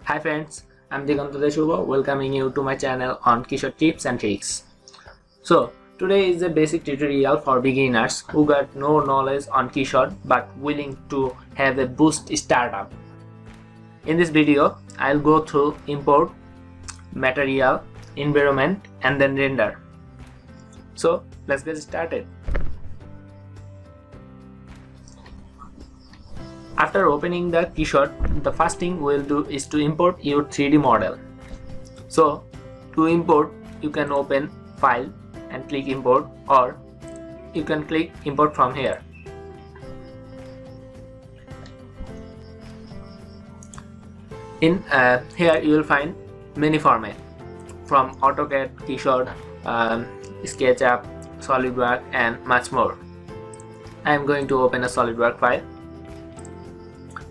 Hi friends, I'm Diganta Shubha, welcoming you to my channel on KeyShot tips and tricks. So today is a basic tutorial for beginners who got no knowledge on KeyShot but willing to have a boost startup. In this video, I'll go through import, material, environment and then render. So let's get started. After opening the KeyShot, the first thing we'll do is to import your 3D model. So to import, you can open File and click Import, or you can click Import from here. In here you will find many formats from AutoCAD, KeyShot, SketchUp, SolidWorks and much more. I am going to open a SolidWorks file.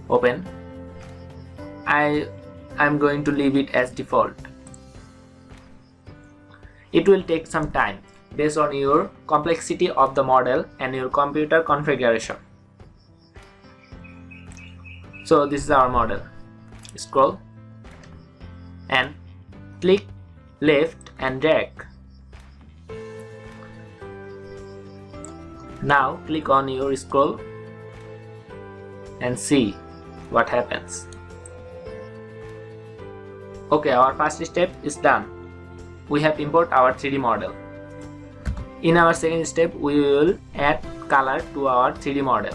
Open. I'm going to leave it as default. It will take some time based on your complexity of the model and your computer configuration. So this is our model. Scroll and click left and drag. Now click on your scroll and see what happens. Okay, our first step is done. We have imported our 3D model. In our second step, we will add color to our 3D model.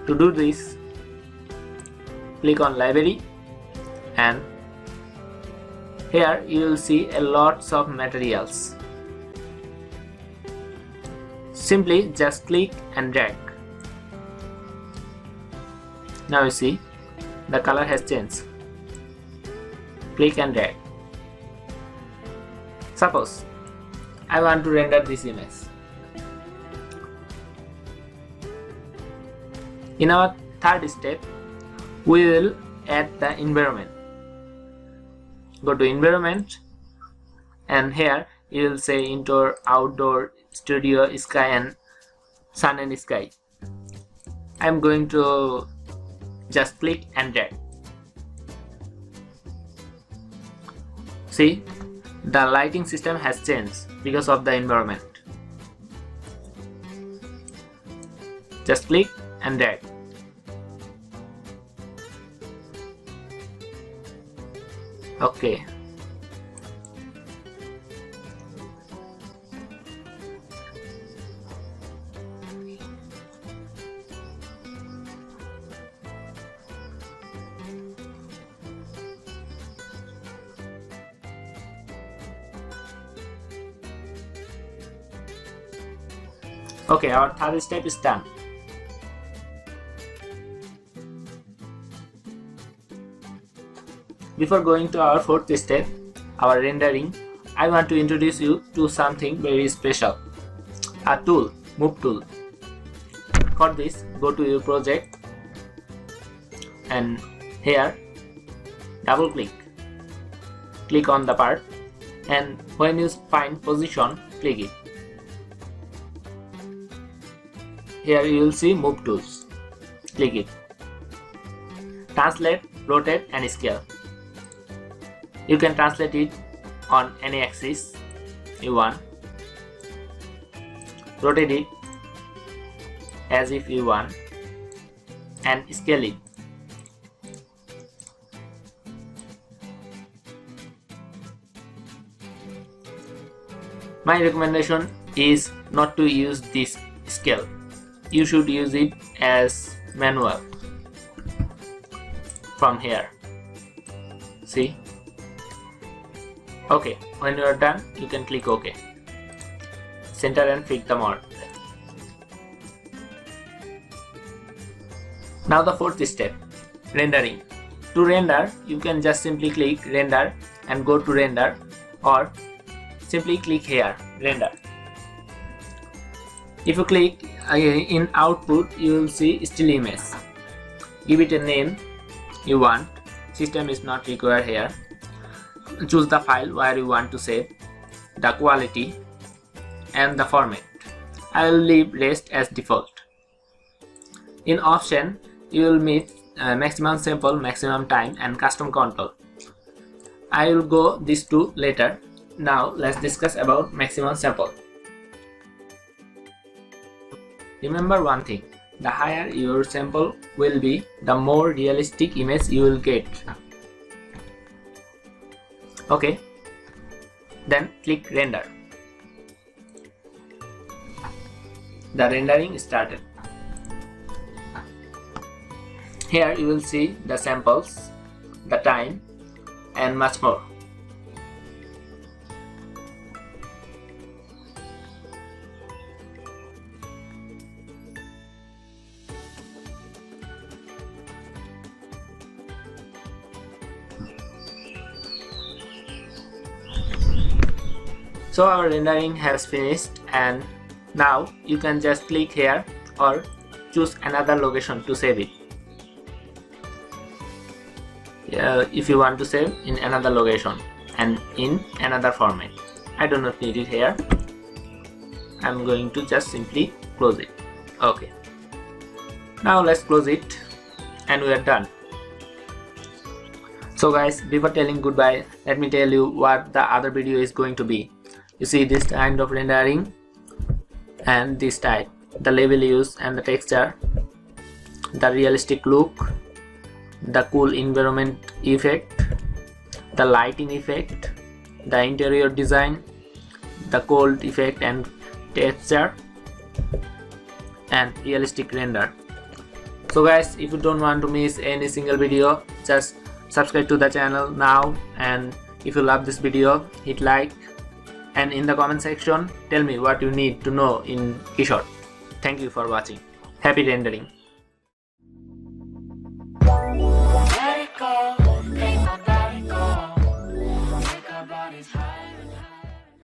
To do this, click on library and here you will see a lots of materials. Simply just click and drag. Now you see the color has changed. Click and drag. Suppose I want to render this image. In our third step, we will add the environment. Go to environment and here you will say indoor, outdoor, studio, sky and sun and sky. I am going to just click and drag. See, the lighting system has changed because of the environment. Just click and drag. Okay. Okay, our third step is done. Before going to our fourth step, our rendering, I want to introduce you to something very special. A tool, Move tool. For this, go to your project and here double click. Click on the part and when you find position, click it. Here you will see Move tools. Click it. Translate, rotate and scale. You can translate it on any axis you want. Rotate it as if you want and scale it. My recommendation is not to use this scale. You should use it as manual from here. See? Okay, when you are done, you can click OK. Center and fit the model. Now the fourth step, rendering. To render, you can just simply click render and go to render, or simply click here, render. If you click in output, you will see still image. Give it a name you want. System is not required here. Choose the file where you want to save, the quality and the format. I will leave rest as default. In option, you will meet maximum sample, maximum time and custom control. I will go these two later. Now let's discuss about maximum sample. Remember one thing, the higher your sample will be, the more realistic image you will get. Okay, then click render. The rendering started. Here you will see the samples, the time, and much more. So our rendering has finished, and now you can just click here or choose another location to save it. If you want to save in another location and in another format, I do not need it here. I'm going to just simply close it. Okay, now let's close it and we are done. So guys, before telling goodbye, let me tell you what the other video is going to be. You see this kind of rendering and this type, the level use and the texture, the realistic look, the cool environment effect, the lighting effect, the interior design, the cold effect and texture, and realistic render. So guys, if you don't want to miss any single video, just subscribe to the channel now, and if you love this video, hit like, and in the comment section tell me what you need to know in KeyShot. Thank you for watching. Happy rendering.